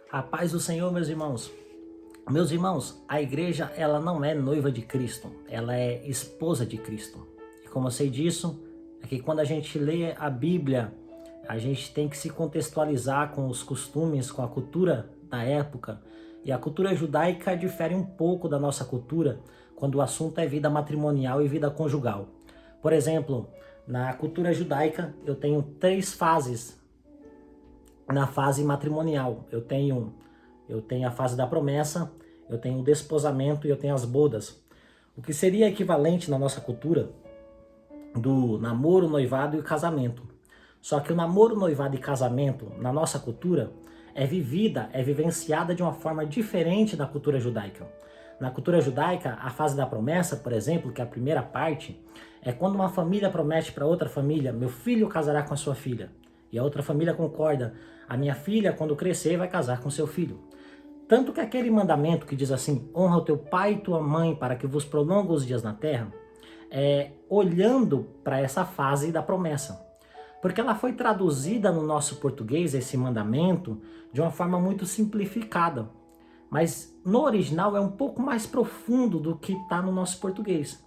A paz do Senhor, meus irmãos. Meus irmãos, a igreja ela não é noiva de Cristo, ela é esposa de Cristo. E como eu sei disso, é que quando a gente lê a Bíblia, a gente tem que se contextualizar com os costumes, com a cultura da época. E a cultura judaica difere um pouco da nossa cultura quando o assunto é vida matrimonial e vida conjugal. Por exemplo, na cultura judaica eu tenho 3 fases na fase matrimonial. Eu tenho a fase da promessa, eu tenho o desposamento e eu tenho as bodas. O que seria equivalente na nossa cultura do namoro, noivado e casamento. Só que o namoro, noivado e casamento, na nossa cultura, é vivenciada de uma forma diferente da cultura judaica. Na cultura judaica, a fase da promessa, por exemplo, que é a primeira parte, é quando uma família promete para outra família: meu filho casará com a sua filha. E a outra família concorda: a minha filha, quando crescer, vai casar com seu filho. Tanto que aquele mandamento que diz assim: honra o teu pai e tua mãe para que vos prolongue os dias na terra, olhando para essa fase da promessa. Porque ela foi traduzida no nosso português, esse mandamento, de uma forma muito simplificada. Mas no original é um pouco mais profundo do que está no nosso português.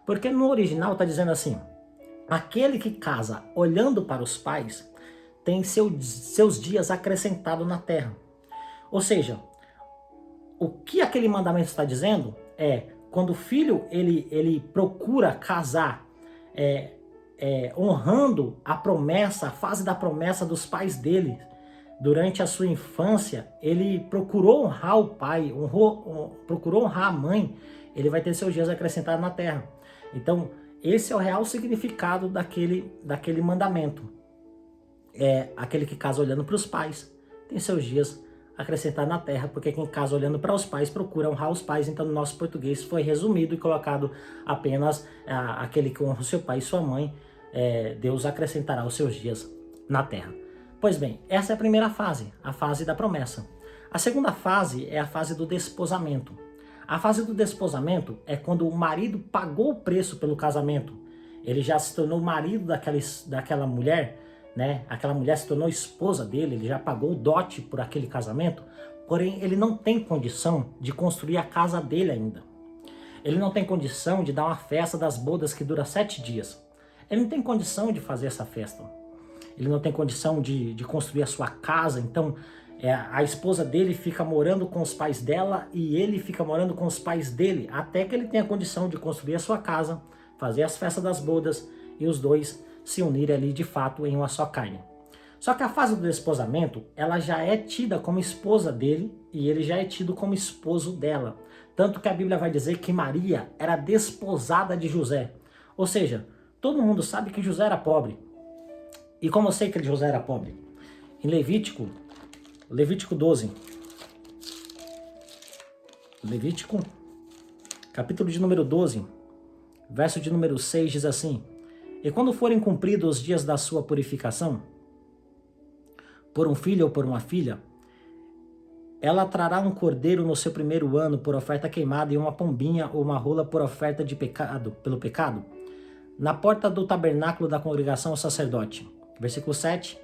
Porque no original está dizendo assim: aquele que casa olhando para os pais tem seus dias acrescentados na terra. Ou seja, o que aquele mandamento está dizendo é: quando o filho ele procura casar honrando a promessa, a fase da promessa dos pais dele, durante a sua infância, ele procurou honrar o pai, procurou honrar a mãe, ele vai ter seus dias acrescentados na terra. Então, esse é o real significado daquele mandamento. Aquele que casa olhando para os pais tem seus dias acrescentados na terra, porque quem casa olhando para os pais procura honrar os pais. Então, no nosso português foi resumido e colocado apenas aquele que honra o seu pai e sua mãe, Deus acrescentará os seus dias na terra. Pois bem, essa é a primeira fase, a fase da promessa. A segunda fase é a fase do desposamento. A fase do desposamento é quando o marido pagou o preço pelo casamento. Ele já se tornou marido daquela mulher, né? Aquela mulher se tornou esposa dele, ele já pagou o dote por aquele casamento, porém ele não tem condição de construir a casa dele ainda. Ele não tem condição de dar uma festa das bodas que dura 7 dias. Ele não tem condição de fazer essa festa. Ele não tem condição de construir a sua casa. Então a esposa dele fica morando com os pais dela e ele fica morando com os pais dele, até que ele tenha condição de construir a sua casa, fazer as festas das bodas e os dois se unirem ali de fato em uma só carne. Só que a fase do desposamento, ela já é tida como esposa dele e ele já é tido como esposo dela. Tanto que a Bíblia vai dizer que Maria era desposada de José. Ou seja, todo mundo sabe que José era pobre. E como eu sei que José era pobre? Em Levítico 12. Levítico, capítulo de número 12, verso de número 6 diz assim: e quando forem cumpridos os dias da sua purificação, por um filho ou por uma filha, ela trará um cordeiro no seu primeiro ano por oferta queimada e uma pombinha ou uma rola por oferta de pecado, pelo pecado, na porta do tabernáculo da congregação ao sacerdote. Versículo 7.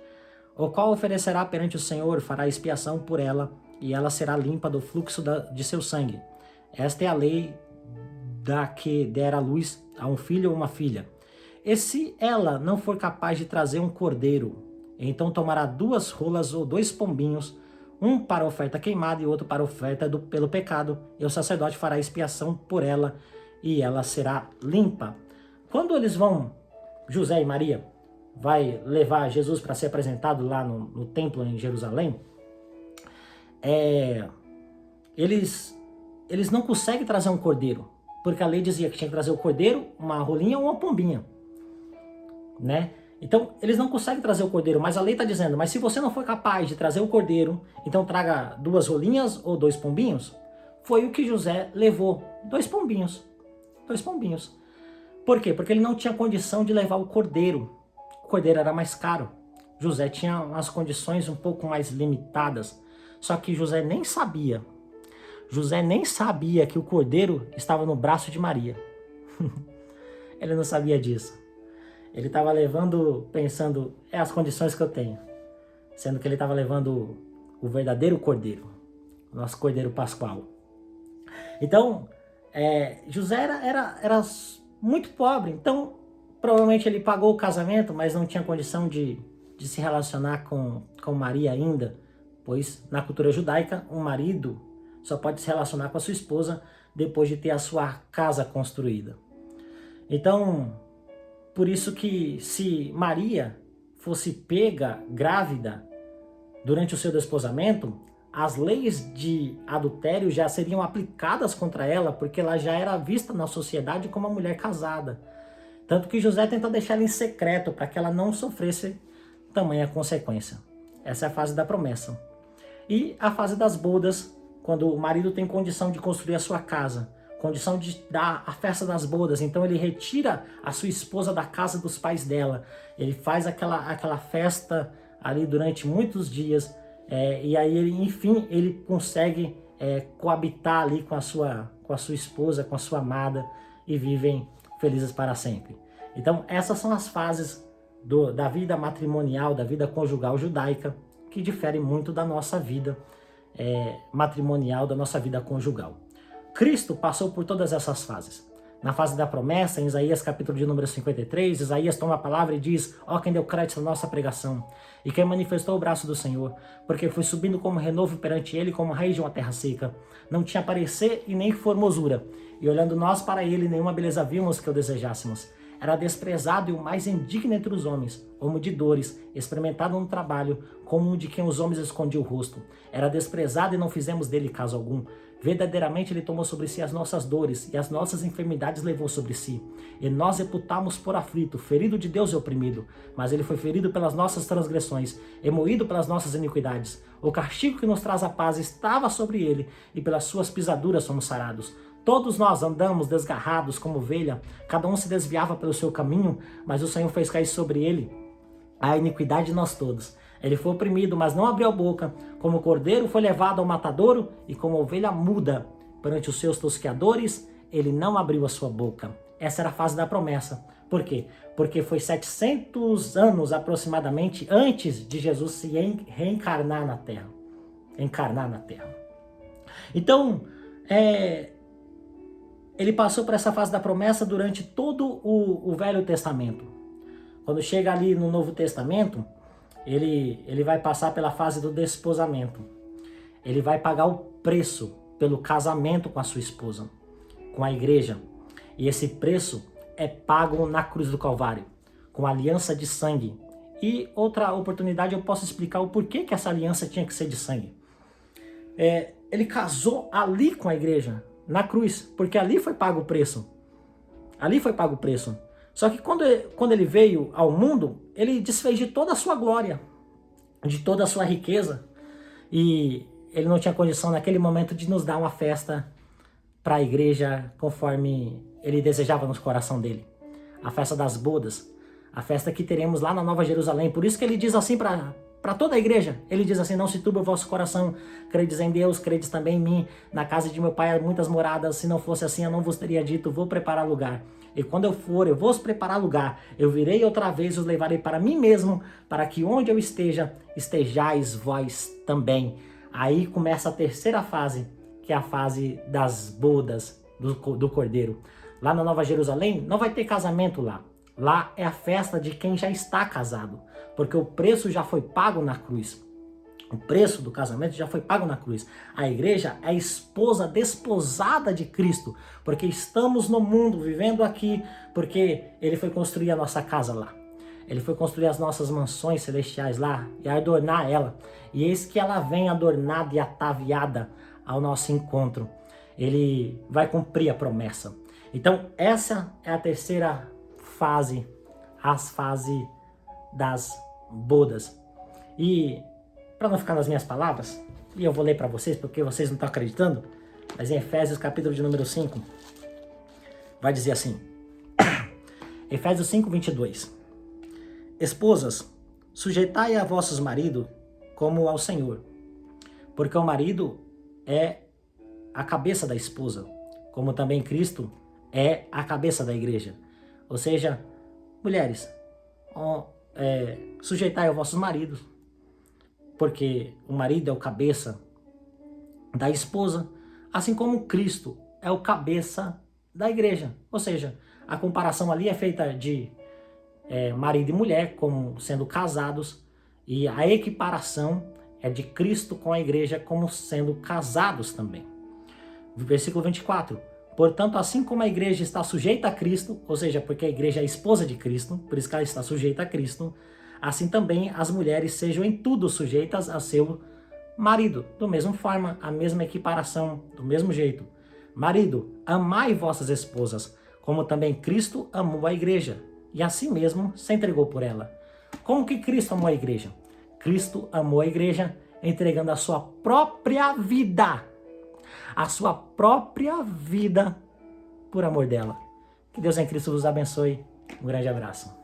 O qual oferecerá perante o Senhor, fará expiação por ela, e ela será limpa do fluxo de seu sangue. Esta é a lei da que der à luz a um filho ou uma filha. E se ela não for capaz de trazer um cordeiro, então tomará 2 rolas ou 2 pombinhos, um para oferta queimada e outro para oferta pelo pecado, e o sacerdote fará expiação por ela, e ela será limpa. Quando eles vão, José e Maria, vai levar Jesus para ser apresentado lá no templo em Jerusalém, eles não conseguem trazer um cordeiro, porque a lei dizia que tinha que trazer o cordeiro, uma rolinha ou uma pombinha, né? Então eles não conseguem trazer o cordeiro, mas a lei está dizendo: mas se você não for capaz de trazer o cordeiro, então traga 2 rolinhas ou 2 pombinhos. Foi o que José levou, 2 pombinhos. 2 pombinhos. Por quê? Porque ele não tinha condição de levar o cordeiro. O cordeiro era mais caro. José tinha umas condições um pouco mais limitadas. Só que José nem sabia. José nem sabia que o cordeiro estava no braço de Maria. Ele não sabia disso. Ele estava levando, pensando, as condições que eu tenho. Sendo que ele estava levando o verdadeiro cordeiro, o nosso cordeiro pascual. Então, José era muito pobre, então provavelmente ele pagou o casamento, mas não tinha condição de se relacionar com Maria ainda, pois na cultura judaica, um marido só pode se relacionar com a sua esposa depois de ter a sua casa construída. Então, por isso que se Maria fosse pega grávida durante o seu desposamento, as leis de adultério já seriam aplicadas contra ela, porque ela já era vista na sociedade como uma mulher casada. Tanto que José tenta deixar ela em secreto para que ela não sofresse tamanha consequência. Essa é a fase da promessa. E a fase das bodas, quando o marido tem condição de construir a sua casa, condição de dar a festa das bodas, então ele retira a sua esposa da casa dos pais dela, ele faz aquela festa ali durante muitos dias, e aí ele, enfim, ele consegue coabitar ali com a sua esposa, com a sua amada, e vivem felizes para sempre. Então essas são as fases da vida matrimonial, da vida conjugal judaica, que diferem muito da nossa vida matrimonial, da nossa vida conjugal. Cristo passou por todas essas fases. Na fase da promessa, em Isaías capítulo de número 53, Isaías toma a palavra e diz: ó quem deu crédito à nossa pregação, e quem manifestou o braço do Senhor, porque foi subindo como renovo perante ele, como raiz de uma terra seca. Não tinha parecer e nem formosura, e olhando nós para ele, nenhuma beleza vimos que o desejássemos. Era desprezado e o mais indigno entre os homens, homo de dores, experimentado no trabalho, como um de quem os homens escondiam o rosto. Era desprezado e não fizemos dele caso algum. Verdadeiramente ele tomou sobre si as nossas dores e as nossas enfermidades levou sobre si. E nós reputamos por aflito, ferido de Deus e oprimido. Mas ele foi ferido pelas nossas transgressões e moído pelas nossas iniquidades. O castigo que nos traz a paz estava sobre ele, e pelas suas pisaduras somos sarados. Todos nós andamos desgarrados como ovelha, cada um se desviava pelo seu caminho, mas o Senhor fez cair sobre ele a iniquidade de nós todos. Ele foi oprimido, mas não abriu a boca. Como cordeiro foi levado ao matadouro, e como ovelha muda perante os seus tosqueadores, ele não abriu a sua boca. Essa era a fase da promessa. Por quê? Porque foi 700 anos aproximadamente antes de Jesus se reencarnar na Terra. Encarnar na Terra. Então, ele passou por essa fase da promessa durante todo o Velho Testamento. Quando chega ali no Novo Testamento, ele vai passar pela fase do desposamento. Ele vai pagar o preço pelo casamento com a sua esposa, com a igreja. E esse preço é pago na cruz do Calvário, com aliança de sangue. E outra oportunidade eu posso explicar o porquê que essa aliança tinha que ser de sangue. Ele casou ali com a igreja, na cruz, porque ali foi pago o preço. Ali foi pago o preço. Só que quando ele veio ao mundo, ele desfez de toda a sua glória, de toda a sua riqueza, e ele não tinha condição naquele momento de nos dar uma festa para a igreja conforme ele desejava no coração dele. A festa das bodas, a festa que teremos lá na Nova Jerusalém. Por isso que ele diz assim para toda a igreja, ele diz assim: não se turbe o vosso coração, credes em Deus, credes também em mim. Na casa de meu pai há muitas moradas, se não fosse assim eu não vos teria dito, vou preparar lugar. E quando eu for, eu vou os preparar lugar, eu virei outra vez, os levarei para mim mesmo, para que onde eu esteja, estejais vós também. Aí começa a terceira fase, que é a fase das bodas do Cordeiro. Lá na Nova Jerusalém, não vai ter casamento lá. Lá é a festa de quem já está casado, porque o preço já foi pago na cruz. O preço do casamento já foi pago na cruz. A igreja é a esposa desposada de Cristo, porque estamos no mundo, vivendo aqui, porque ele foi construir a nossa casa lá. Ele foi construir as nossas mansões celestiais lá e adornar ela. E eis que ela vem adornada e ataviada ao nosso encontro. Ele vai cumprir a promessa. Então essa é a terceira fase, a fase das bodas. E para não ficar nas minhas palavras, e eu vou ler para vocês porque vocês não estão acreditando, mas em Efésios capítulo de número 5, vai dizer assim, Efésios 5, 22. Esposas, sujeitai a vossos maridos como ao Senhor, porque o marido é a cabeça da esposa, como também Cristo é a cabeça da igreja. Ou seja, mulheres, sujeitai aos vossos maridos, porque o marido é o cabeça da esposa, assim como Cristo é o cabeça da igreja. Ou seja, a comparação ali é feita de marido e mulher como sendo casados, e a equiparação é de Cristo com a igreja como sendo casados também. Versículo 24. Portanto, assim como a igreja está sujeita a Cristo, ou seja, porque a igreja é a esposa de Cristo, por isso que ela está sujeita a Cristo, assim também as mulheres sejam em tudo sujeitas a seu marido. Da mesma forma, a mesma equiparação, do mesmo jeito. Marido, amai vossas esposas, como também Cristo amou a igreja, e assim mesmo se entregou por ela. Como que Cristo amou a igreja? Cristo amou a igreja entregando a sua própria vida por amor dela. Que Deus em Cristo vos abençoe. Um grande abraço.